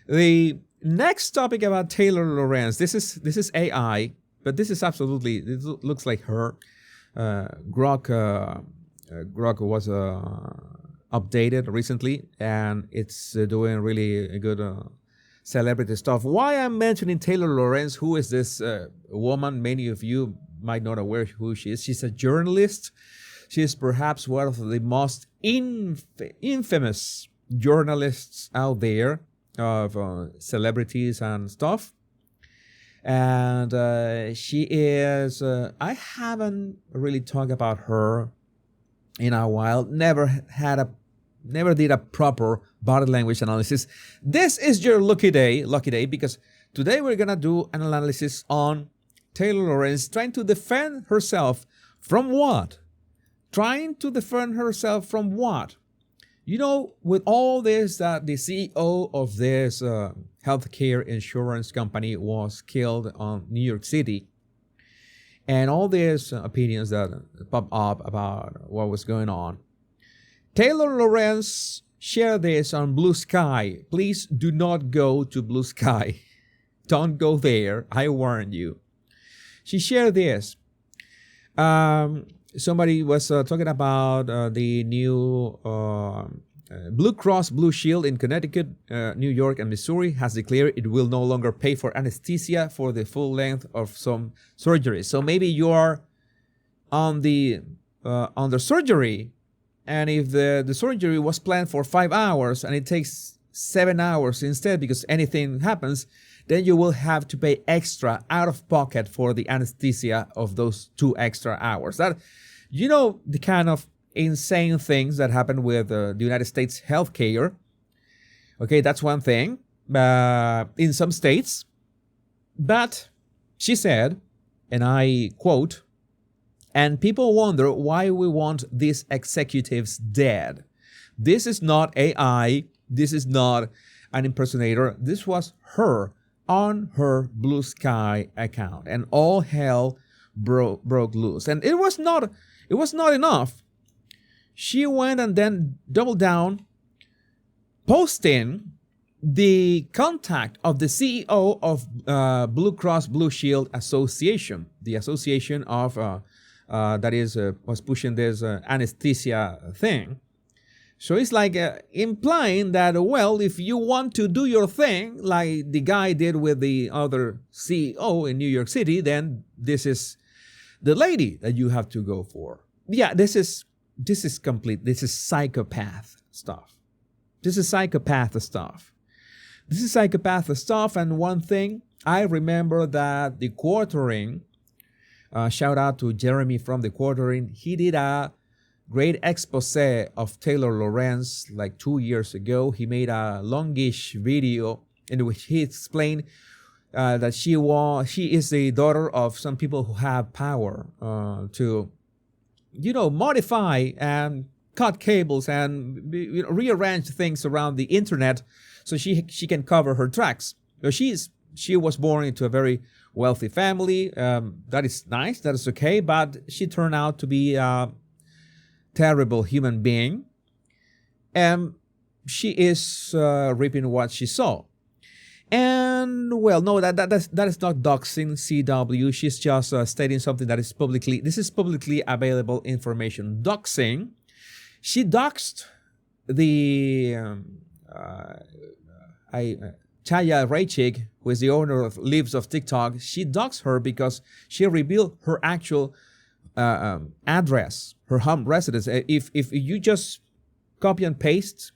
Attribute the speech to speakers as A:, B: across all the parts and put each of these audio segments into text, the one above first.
A: The next topic about Taylor Lorenz. This is AI, but this is absolutely. It looks like her. Grok was updated recently, and it's doing really good celebrity stuff. Why I'm mentioning Taylor Lorenz? Who is this woman? Many of you might not aware who she is. She's a journalist. She is perhaps one of the most infamous journalists out there of celebrities and stuff. And she is. I haven't really talked about her in a while. Never did a proper body language analysis. This is your lucky day, because today we're gonna do an analysis on Taylor Lorenz trying to defend herself from what? Trying to defend herself from what? You know, with all this, that the CEO of this healthcare insurance company was killed on New York City, and all these opinions that pop up about what was going on. Taylor Lorenz shared this on Blue Sky. Please do not go to Blue Sky. Don't go there. I warn you. She shared this. Somebody was talking about the new Blue Cross Blue Shield in Connecticut, New York, and Missouri has declared it will no longer pay for anesthesia for the full length of some surgeries. So maybe you are on the surgery, and if the surgery was planned for 5 hours and it takes 7 hours instead because anything happens, then you will have to pay extra out of pocket for the anesthesia of those 2 extra hours. That, you know, the kind of insane things that happen with the United States healthcare. Okay, that's one thing in some states. But she said, and I quote, "And people wonder why we want these executives dead. This is not AI. This is not an impersonator. This was her on her Blue Sky account, and all hell broke loose. And it was not enough. She went and then doubled down, posting the contact of the CEO of Blue Cross Blue Shield Association, the association of that was pushing this anesthesia thing. So it's like implying that, well, if you want to do your thing, like the guy did with the other CEO in New York City, then this is the lady that you have to go for. Yeah, this is complete. This is psychopath stuff. This is psychopath stuff. And one thing, I remember that the Quartering, shout out to Jeremy from the Quartering, he did a great expose of Taylor Lorenz like 2 years ago. He made a longish video in which he explained that she is the daughter of some people who have power to, modify and cut cables and rearrange things around the internet so she can cover her tracks. She was born into a very wealthy family. That is nice. That is okay. But she turned out to be a terrible human being, and she is reaping what she saw. And well, no, that is not doxing CW. She's just stating something that is publicly available information. Doxing. She doxed the Chaya Raichik, who is the owner of Lives of TikTok. She doxed her because she revealed her actual address, her home residence. If you just copy and paste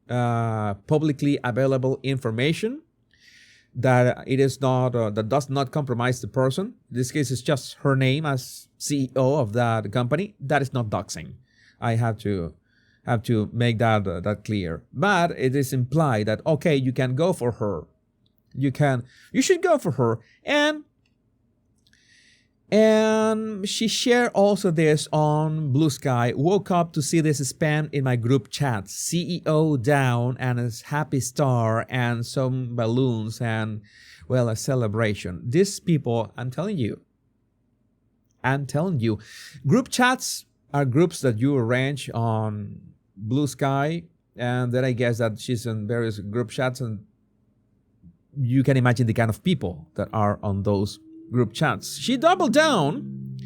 A: publicly available information that it is not that does not compromise the person, in this case it's just her name as CEO of that company, that is not doxing. I have to make that clear. But it is implied that, okay, you can go for her. You should go for her. And she shared also this on Blue Sky. Woke up to see this spam in my group chat. CEO down and a happy star and some balloons and, well, a celebration. These people, I'm telling you, group chats are groups that you arrange on Blue Sky, and then I guess that she's in various group chats, and you can imagine the kind of people that are on those group chats. She doubled down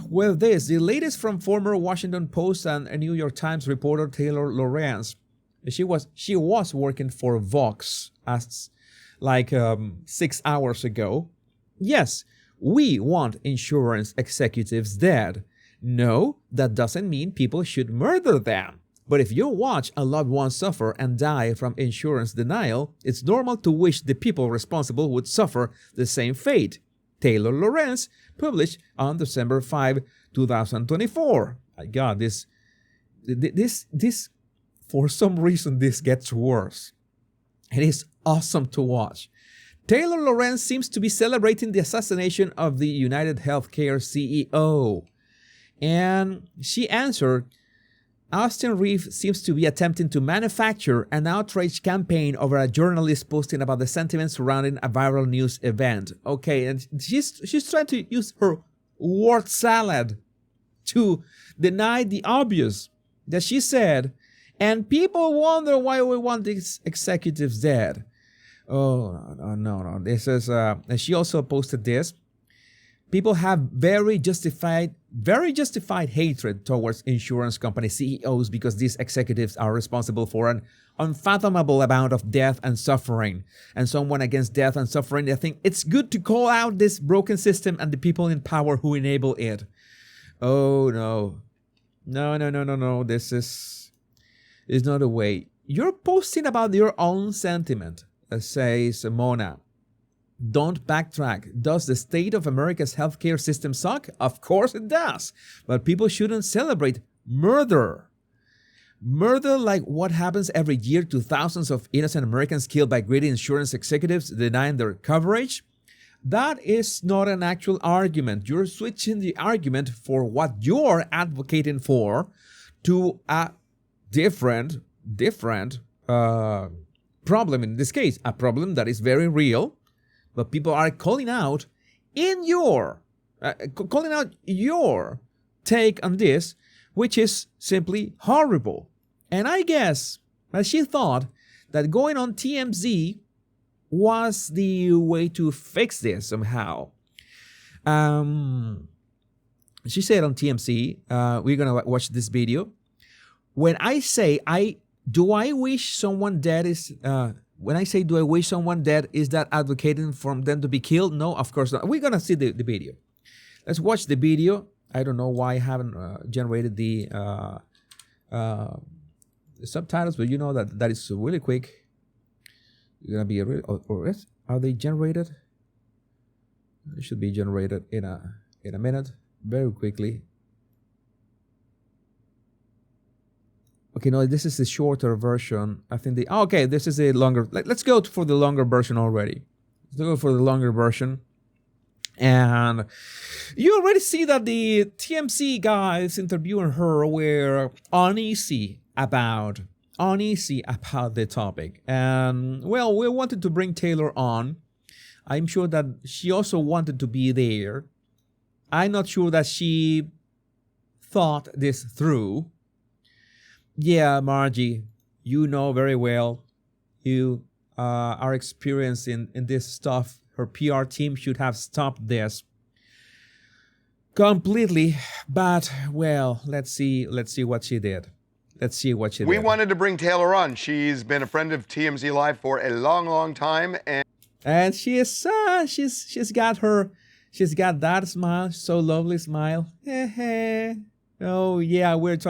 A: with this. The latest from former Washington Post and a New York Times reporter Taylor Lorenz. She was working for Vox as 6 hours ago. Yes, we want insurance executives dead. No, that doesn't mean people should murder them. But if you watch a loved one suffer and die from insurance denial, it's normal to wish the people responsible would suffer the same fate. Taylor Lorenz published on December 5, 2024. My God, this, for some reason, this gets worse. It is awesome to watch. Taylor Lorenz seems to be celebrating the assassination of the United Healthcare CEO. And she answered, Austin Reeve seems to be attempting to manufacture an outrage campaign over a journalist posting about the sentiments surrounding a viral news event. Okay, and she's trying to use her word salad to deny the obvious that she said, and people wonder why we want these executives dead. Oh, no. This is, and she also posted this. People have very justified hatred towards insurance company CEOs because these executives are responsible for an unfathomable amount of death and suffering. And someone against death and suffering, I think it's good to call out this broken system and the people in power who enable it. Oh, no. No. This is not a way. You're posting about your own sentiment, says Mona. Don't backtrack. Does the state of America's healthcare system suck? Of course it does. But people shouldn't celebrate murder. Murder like what happens every year to thousands of innocent Americans killed by greedy insurance executives denying their coverage? That is not an actual argument. You're switching the argument for what you're advocating for to a different problem. In this case, a problem that is very real. But people are calling out your take on this, which is simply horrible. And I guess that she thought that going on TMZ was the way to fix this somehow. She said on TMZ, we're gonna watch this video. When I say do I wish someone dead is when I say do I wish someone dead, is that advocating for them to be killed? No, of course not. We're gonna see the video. Let's watch the video. I don't know why I haven't generated the subtitles, but you know that is really quick. You're gonna be are they generated? They should be generated in a minute, very quickly. Okay, no, this is the shorter version. I think okay, this is a longer. Let's go for the longer version already. Let's go for the longer version. And you already see that the TMZ guys interviewing her were uneasy about the topic. And well, we wanted to bring Taylor on. I'm sure that she also wanted to be there. I'm not sure that she thought this through. Yeah, Margie, you know very well. You are experienced in this stuff. Her PR team should have stopped this completely. But, well, let's see what she did. We
B: wanted to bring Taylor on. She's been a friend of TMZ Live for a long, long time.
A: And she is, she's got that smile, so lovely smile. Oh yeah, let's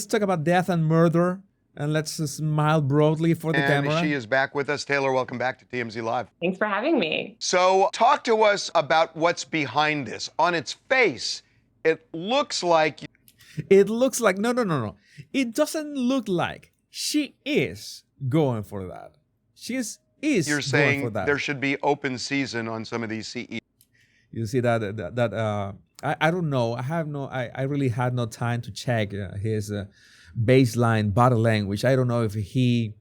A: talk about death and murder, and let's smile broadly for the camera.
B: And she is back with us. Taylor, welcome back to TMZ Live.
C: Thanks for having me.
B: So talk to us about what's behind this. On its face, it looks like...
A: No. It doesn't look like. She is going for that. You're
B: saying
A: going for that.
B: There should be open season on some of these CEOs.
A: You see that I don't know. I really had no time to check his baseline body language. I don't know if he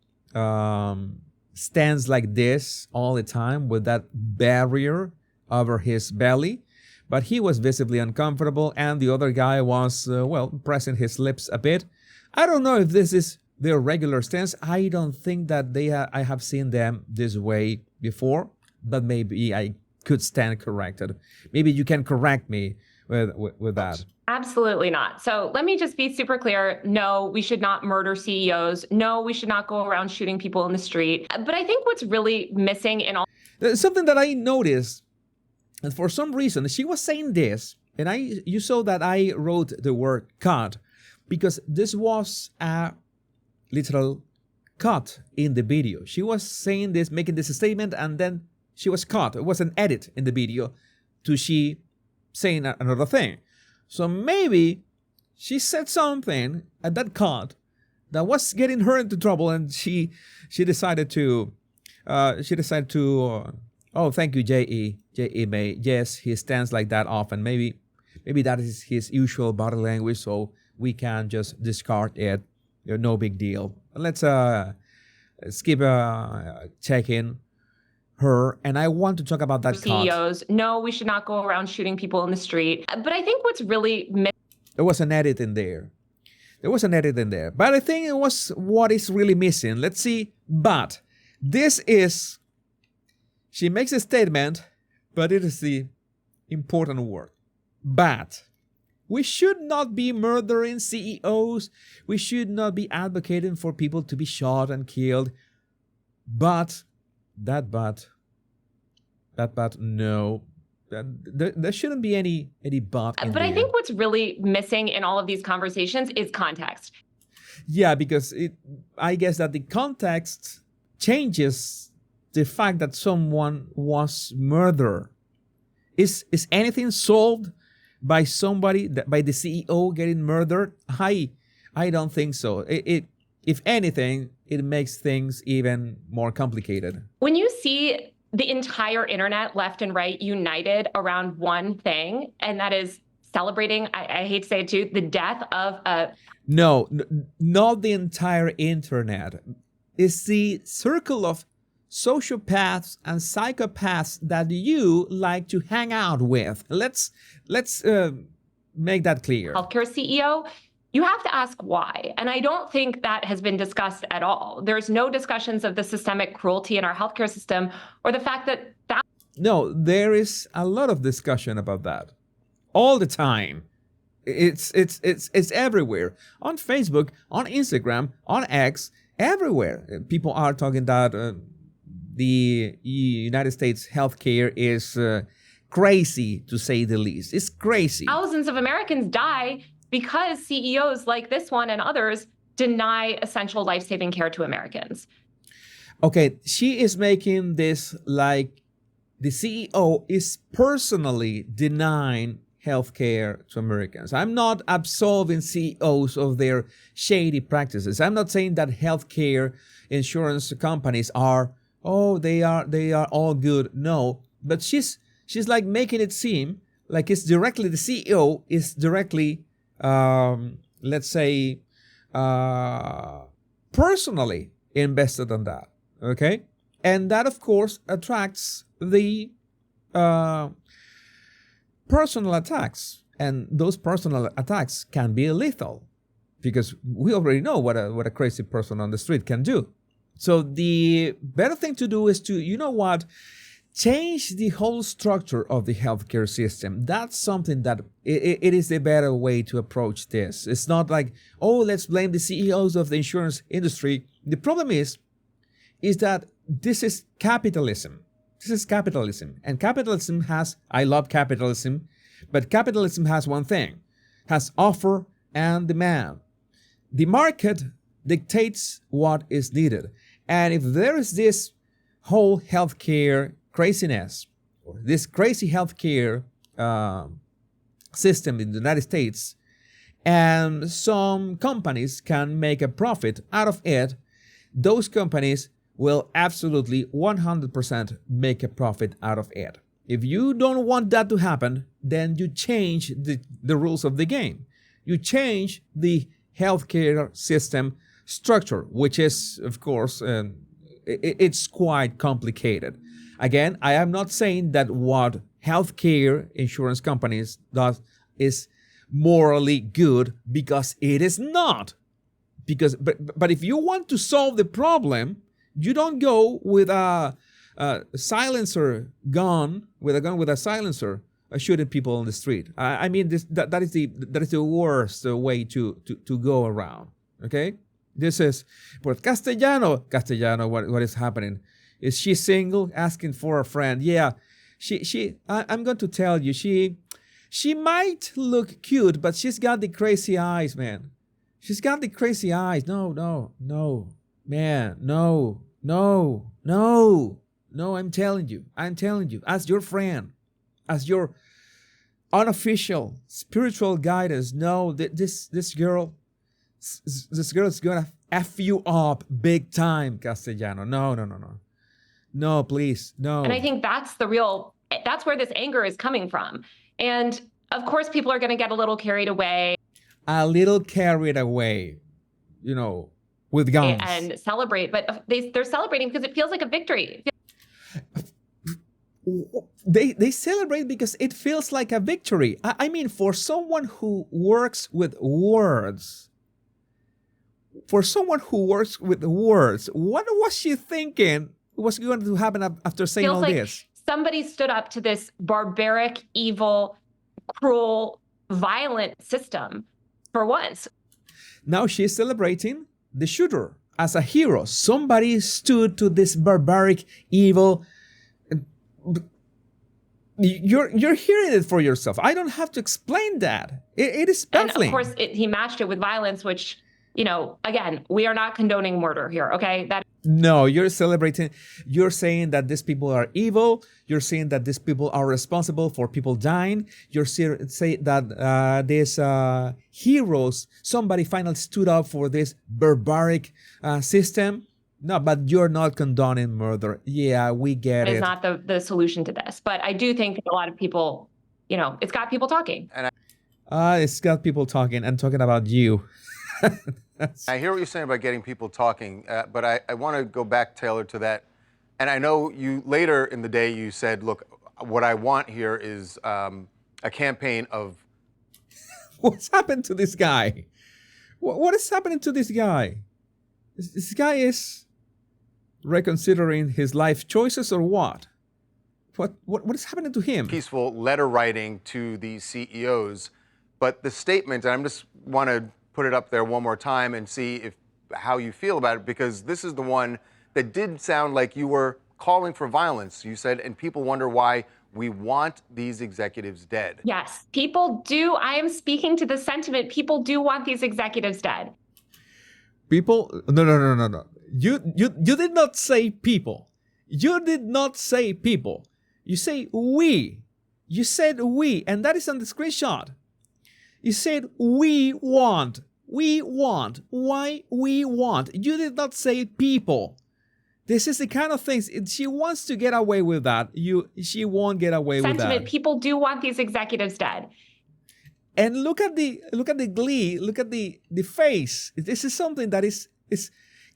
A: stands like this all the time with that barrier over his belly, but he was visibly uncomfortable, and the other guy was, pressing his lips a bit. I don't know if this is their regular stance. I don't think that I have seen them this way before, but maybe I could stand corrected. Maybe you can correct me with that.
C: Absolutely not. So let me just be super clear. No, we should not murder CEOs. No, we should not go around shooting people in the street. But I think what's really missing in all
A: something that I noticed, and for some reason she was saying this, and you saw that I wrote the word cut because this was a literal cut in the video. She was saying this, making this statement, and then she was cut. It was an edit in the video to she saying another thing. So maybe she said something at that cut that was getting her into trouble, and she decided to oh, thank you, J.E. May. Yes, he stands like that often. Maybe that is his usual body language, so we can just discard it. No big deal. Let's skip checking her, and I want to talk about that
C: CEOs. No, we should not go around shooting people in the street. But I think what's really
A: there was an edit in there. But I think it was what is really missing. Let's see. But this is, she makes a statement, but it is the important word. But we should not be murdering CEOs. We should not be advocating for people to be shot and killed. But no. There shouldn't be any but in
C: But I
A: there.
C: think what's really missing in all of these conversations is context.
A: Yeah, because I guess that the context changes the fact that someone was murdered. Is anything solved by somebody, by the CEO getting murdered? I don't think so. If anything, it makes things even more complicated.
C: When you see the entire internet, left and right, united around one thing, and that is celebrating, I hate to say it too, the death of a...
A: No, not the entire internet. It's the circle of sociopaths and psychopaths that you like to hang out with. Let's make that clear.
C: Healthcare CEO, you have to ask why. And I don't think that has been discussed at all. There's no discussions of the systemic cruelty in our healthcare system or the fact that
A: No, there is a lot of discussion about that all the time. It's everywhere. On Facebook, on Instagram, on X, everywhere. People are talking that the United States healthcare is crazy, to say the least. It's crazy.
C: thousands of Americans die because CEOs like this one and others deny essential life-saving care to Americans.
A: Okay, she is making this like the CEO is personally denying healthcare to Americans. I'm not absolving CEOs of their shady practices. I'm not saying that healthcare insurance companies are, they are all good. No, but she's like making it seem like it's directly, the CEO is directly, let's say, personally invested on that. Okay, and that of course attracts the personal attacks, and those personal attacks can be lethal because we already know what a crazy person on the street can do. So the better thing to do is to, change the whole structure of the healthcare system. That's something that it is a better way to approach this. It's not like, let's blame the CEOs of the insurance industry. The problem is that this is capitalism. This is capitalism. And capitalism has, I love capitalism, but capitalism has one thing, has offer and demand. The market dictates what is needed. And if there is this whole healthcare craziness, or this crazy healthcare system in the United States, and some companies can make a profit out of it, those companies will absolutely 100% make a profit out of it. If you don't want that to happen, then you change the rules of the game. You change the healthcare system structure, which is, of course, it's quite complicated. Again, I am not saying that what healthcare insurance companies does is morally good, because it is not. But if you want to solve the problem, you don't go with a silencer gun, with a silencer, shooting people on the street. I mean, that is the worst way to go around. Okay, this is. But Castellano, what is happening? Is she single, asking for a friend? Yeah, I'm going to tell you, she might look cute, but she's got the crazy eyes, man. She's got the crazy eyes. No, man, no. I'm telling you, as your friend, as your unofficial spiritual guidance. No, this girl is gonna F you up big time, Castellano. No, please, no.
C: And I think that's where this anger is coming from. And of course, people are going to get a little carried away.
A: With guns.
C: And celebrate. But they're celebrating because it feels like a victory.
A: They celebrate because it feels like a victory. I mean, for someone who works with words, what was she thinking was going to happen after saying all this?
C: Somebody stood up to this barbaric, evil, cruel, violent system for once.
A: Now she's celebrating the shooter as a hero. Somebody stood to this barbaric, evil. You're hearing it for yourself. I don't have to explain that. It is baffling.
C: And of course, he matched it with violence, which, again, we are not condoning murder here, okay?
A: No, you're celebrating. You're saying that these people are evil. You're saying that these people are responsible for people dying. You're saying that these heroes, somebody finally stood up for this barbaric system. No, but you're not condoning murder. Yeah, we get it.
C: It's not the solution to this. But I do think that a lot of people, it's got people talking.
A: It's got people talking and talking about you.
D: I hear what you're saying about getting people talking, but I want to go back, Taylor, to that. And I know you later in the day you said, look, what I want here is a campaign of...
A: What's happened to this guy? What is happening to this guy? This guy is reconsidering his life choices or what? What is happening to him?
D: Peaceful letter writing to the CEOs, but the statement, and I just want to put it up there one more time and see how you feel about it, because this is the one that did sound like you were calling for violence. You said, and people wonder why we want these executives dead.
C: Yes, people do. I am speaking to the sentiment. People do want these executives dead.
A: People? No. You did not say people. You did not say people. You say we. You said we, and that is on the screenshot. You said we want. We want. Why we want? You did not say people. This is the kind of things she wants to get away with that. She won't get away with that.
C: Sentiment. People do want these executives dead.
A: And look at the glee. Look at the face. This is something that is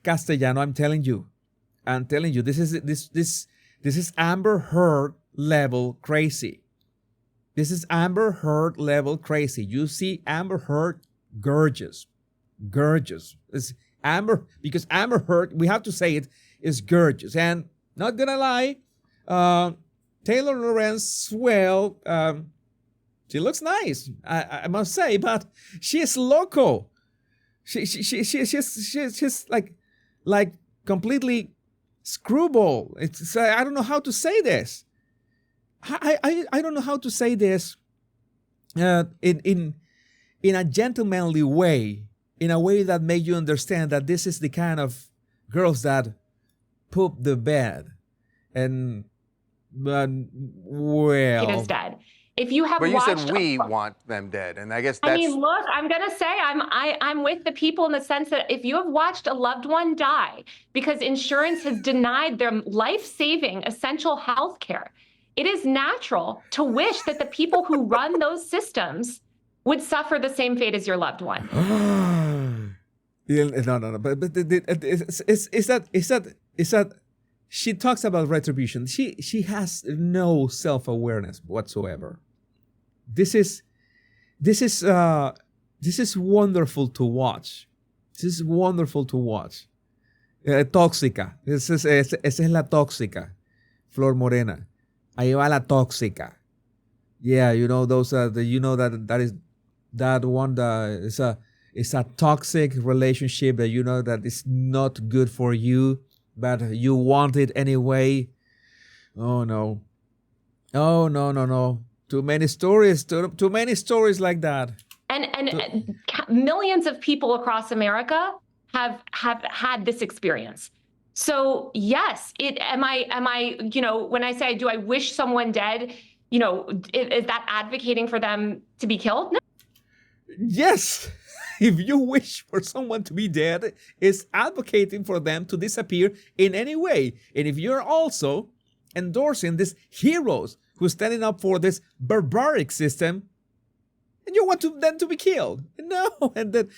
A: Castellano. I'm telling you. This is Amber Heard level crazy. This is Amber Heard level crazy. You see Amber Heard, gorgeous. It's Amber, because Amber Heard, we have to say it, is gorgeous. And not gonna lie, Taylor Lorenz, well, she looks nice, I must say, but she is loco. She's like completely screwball. It's I don't know how to say this. I don't know how to say this in a gentlemanly way, in a way that makes you understand that this is the kind of girls that poop the bed. But well,
C: it is dead. If you have
D: but you
C: watched,
D: said we want them dead, and I guess that's...
C: I mean, look, I'm gonna say I'm with the people in the sense that if you have watched a loved one die because insurance has denied them life-saving essential health care, it is natural to wish that the people who run those systems would suffer the same fate as your loved one.
A: No. But it's that she talks about retribution. She has no self-awareness whatsoever. This is wonderful to watch. This is wonderful to watch. Tóxica. Esa es la tóxica. Flor Morena. Ahí va la tóxica. Yeah, you know those you know that is that one that it's a toxic relationship that you know that is not good for you, but you want it anyway. Oh no. Oh no. Too many stories like that.
C: And millions of people across America have had this experience. So yes, am I, you know, when I say, do I wish someone dead, you know, is that advocating for them to be killed? No.
A: Yes. If you wish for someone to be dead, it's advocating for them to disappear in any way. And if you're also endorsing these heroes who's standing up for this barbaric system, and you want them to be killed. No. And then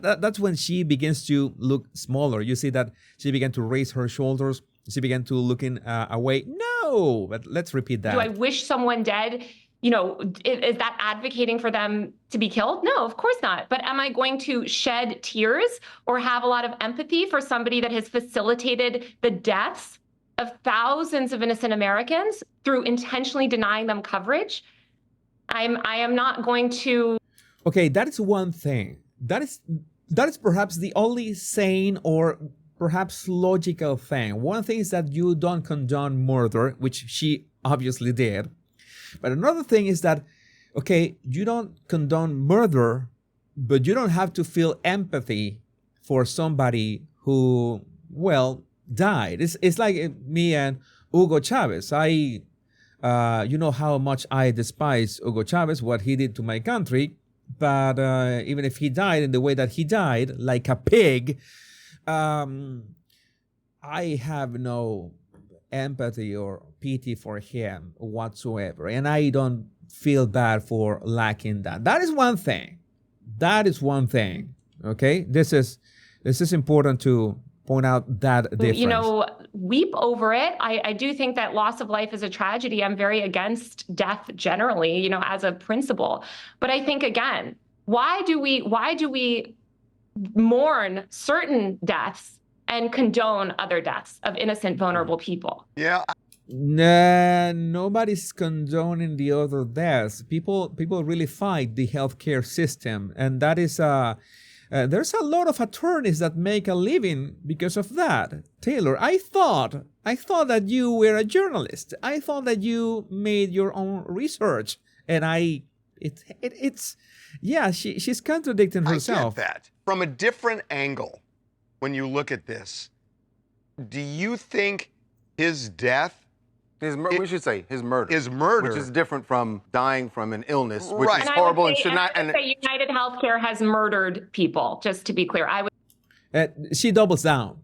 A: that's when she begins to look smaller. You see that she began to raise her shoulders. She began to looking away. No, but let's repeat that.
C: Do I wish someone dead? You know, is that advocating for them to be killed? No, of course not. But am I going to shed tears or have a lot of empathy for somebody that has facilitated the deaths of thousands of innocent Americans through intentionally denying them coverage? I am not going to.
A: Okay, that is one thing. That is perhaps the only sane or perhaps logical thing. One thing is that you don't condone murder, which she obviously did. But another thing is that, okay, you don't condone murder, but you don't have to feel empathy for somebody who, well, died. It's like me and Hugo Chavez. You know how much I despise Hugo Chavez, what he did to my country. But even if he died in the way that he died, like a pig, I have no empathy or pity for him whatsoever. And I don't feel bad for lacking that. That is one thing. Okay? This is important to point out that difference.
C: You know, weep over it. I do think that loss of life is a tragedy. I'm very against death generally, you know, as a principle. But I think, again, why do we mourn certain deaths and condone other deaths of innocent, vulnerable people?
B: Yeah.
A: Nah, nobody's condoning the other deaths. People really fight the healthcare system, and that is there's a lot of attorneys that make a living because of that. Taylor, I thought that you were a journalist. I thought that you made your own research, and she's contradicting herself.
B: I get that. From a different angle, when you look at this, do you think his death,
D: we should say his murder, which is different from dying from an illness, which is horrible and should not.
C: And United Healthcare has murdered people. Just to be clear,
A: she doubles down.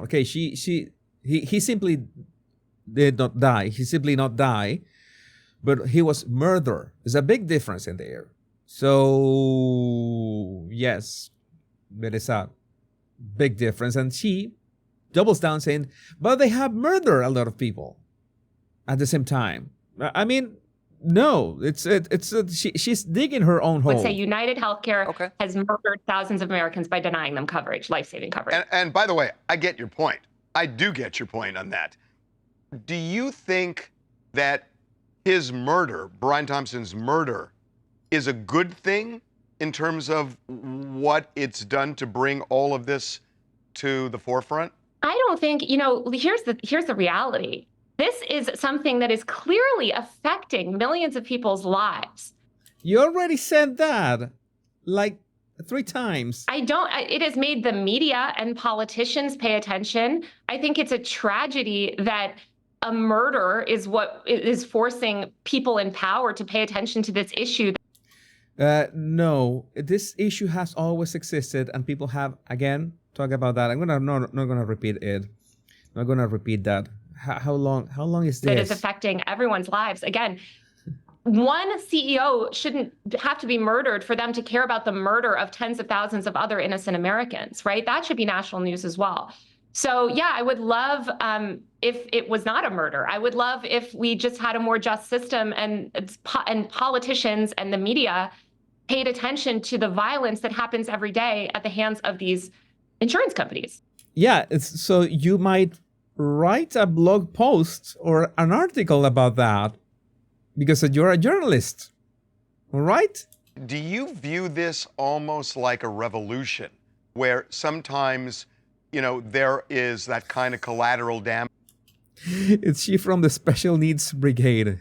A: Okay, he simply did not die. He simply not die, but he was murdered. There's a big difference in there. So yes, there is a big difference, and she doubles down saying, but they have murdered a lot of people at the same time. I mean, no, she's digging her own hole.
C: I would say United Healthcare has murdered thousands of Americans by denying them coverage, life-saving coverage.
B: And by the way, I get your point. I do get your point on that. Do you think that his murder, Brian Thompson's murder, is a good thing in terms of what it's done to bring all of this to the forefront?
C: I don't think, you know, here's the reality. This is something that is clearly affecting millions of people's lives.
A: You already said that like 3 times.
C: It has made the media and politicians pay attention. I think it's a tragedy that a murder is what is forcing people in power to pay attention to this issue.
A: No, this issue has always existed, and people have, again, talk about that. I'm not gonna repeat it. I'm not gonna repeat that. How long is this?
C: It is affecting everyone's lives. Again, one CEO shouldn't have to be murdered for them to care about the murder of tens of thousands of other innocent Americans, right? That should be national news as well. So yeah, I would love if it was not a murder. I would love if we just had a more just system and politicians and the media paid attention to the violence that happens every day at the hands of these insurance companies.
A: Yeah, so you might write a blog post or an article about that because you're a journalist, right?
B: Do you view this almost like a revolution where sometimes, there is that kind of collateral damage?
A: It's she from the special needs brigade.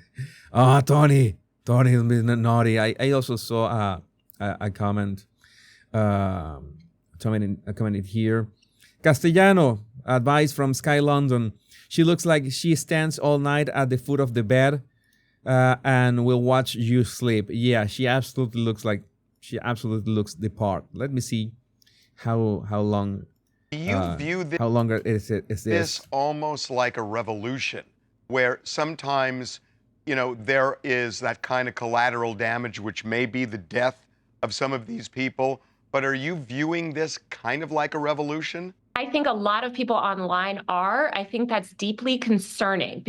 A: Tony has been naughty. I also saw a comment, a comment here. Castellano, advice from Sky London. She looks like she stands all night at the foot of the bed and will watch you sleep. Yeah, she absolutely looks the part. Let me see how long.
B: Do you view
A: how longer is this?
B: This almost like a revolution where sometimes, there is that kind of collateral damage, which may be the death of some of these people. But are you viewing this kind of like a revolution?
C: I think a lot of people online are. I think that's deeply concerning.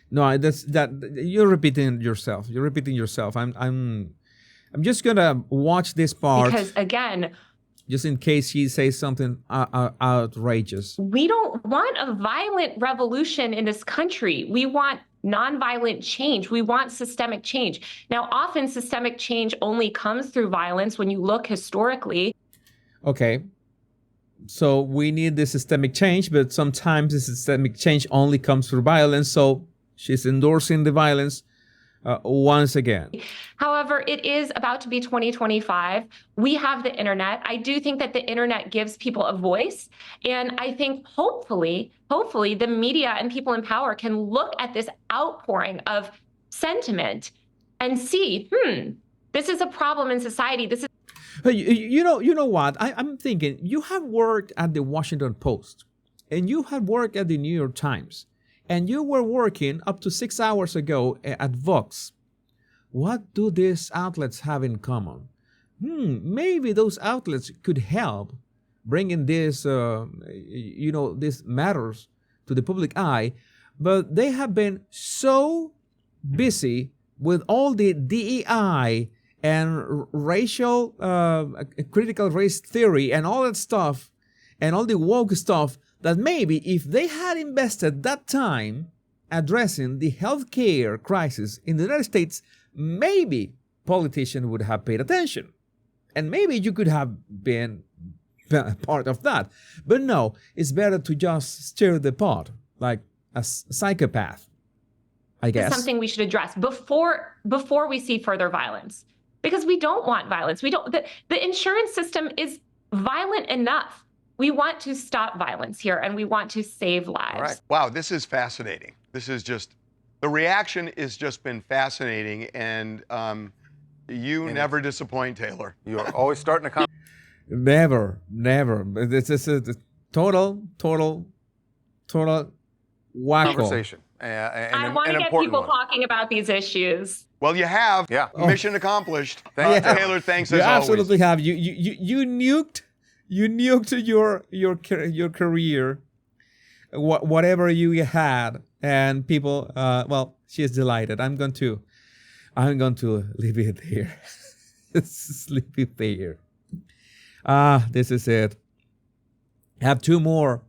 A: No, that you're repeating yourself. I'm just gonna watch this part
C: because again,
A: just in case he says something outrageous.
C: We don't want a violent revolution in this country. We want nonviolent change. We want systemic change. Now, often systemic change only comes through violence when you look historically.
A: Okay. So we need the systemic change, but sometimes the systemic change only comes through violence. So she's endorsing the violence once again.
C: However, it is about to be 2025. We have the internet. I do think that the internet gives people a voice. And I think hopefully the media and people in power can look at this outpouring of sentiment and see, this is a problem in society. This is
A: you know what? I'm thinking you have worked at the Washington Post and you have worked at the New York Times. And you were working up to 6 hours ago at Vox. What do these outlets have in common? Maybe those outlets could help bringing this, these matters to the public eye, but they have been so busy with all the DEI and racial, critical race theory and all that stuff, and all the woke stuff, that maybe if they had invested that time addressing the healthcare crisis in the United States, maybe politicians would have paid attention. And maybe you could have been part of that. But no, it's better to just stir the pot like a psychopath, I guess.
C: It's something we should address before we see further violence. Because we don't want violence. The insurance system is violent enough. We want to stop violence here, and we want to save lives.
B: All right. Wow, this is fascinating. The reaction has just been fascinating, and you never disappoint, Taylor.
D: You're always starting to come.
A: Never. This is a total wacko.
D: Conversation.
C: I want to get people talking about these issues.
B: Well, you have.
D: Yeah.
B: Mission accomplished.
D: Taylor,
B: thanks
A: You
B: as always.
A: absolutely have. You nuked your career, whatever you had, and people. Well, she's delighted. I'm going to leave it there. Leave it there. This is it. I have two more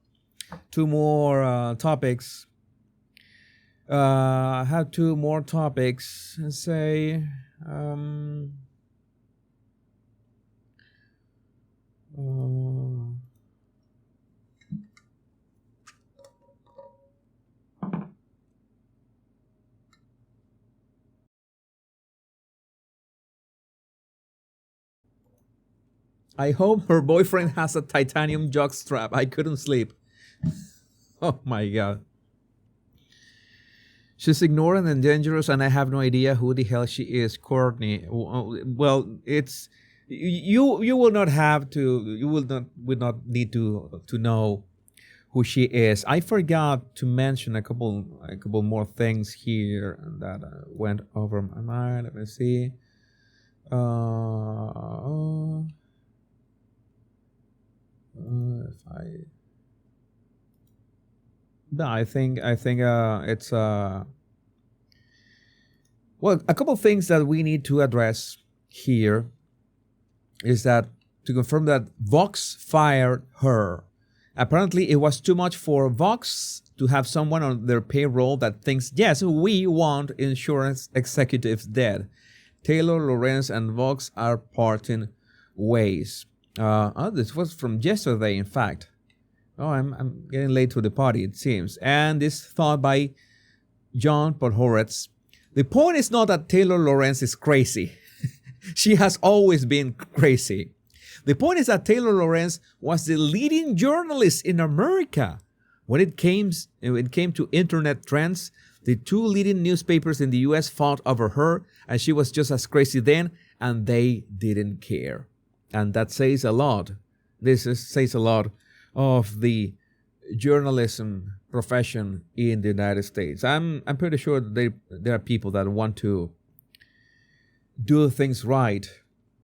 A: topics. I have two more topics. Say. I hope her boyfriend has a titanium jockstrap. I couldn't sleep. Oh my God. She's ignorant and dangerous, and I have no idea who the hell she is, Courtney. Well, it's you will not have to. You will not need to know who she is. I forgot to mention a couple more things here that went over my mind. Let me see. I think it's well, a couple things that we need to address here. is that to confirm that Vox fired her. Apparently, it was too much for Vox to have someone on their payroll that thinks, yes, we want insurance executives dead. Taylor Lorenz and Vox are parting ways. This was from yesterday, in fact. Oh, I'm getting late to the party, it seems. And this thought by John Podhoretz. The point is not that Taylor Lorenz is crazy. She has always been crazy. The point is that Taylor Lorenz was the leading journalist in America. When it came to internet trends, the two leading newspapers in the US fought over her, and she was just as crazy then, and they didn't care. And that says a lot. Says a lot of the journalism profession in the United States. I'm pretty sure that there are people that want to do things right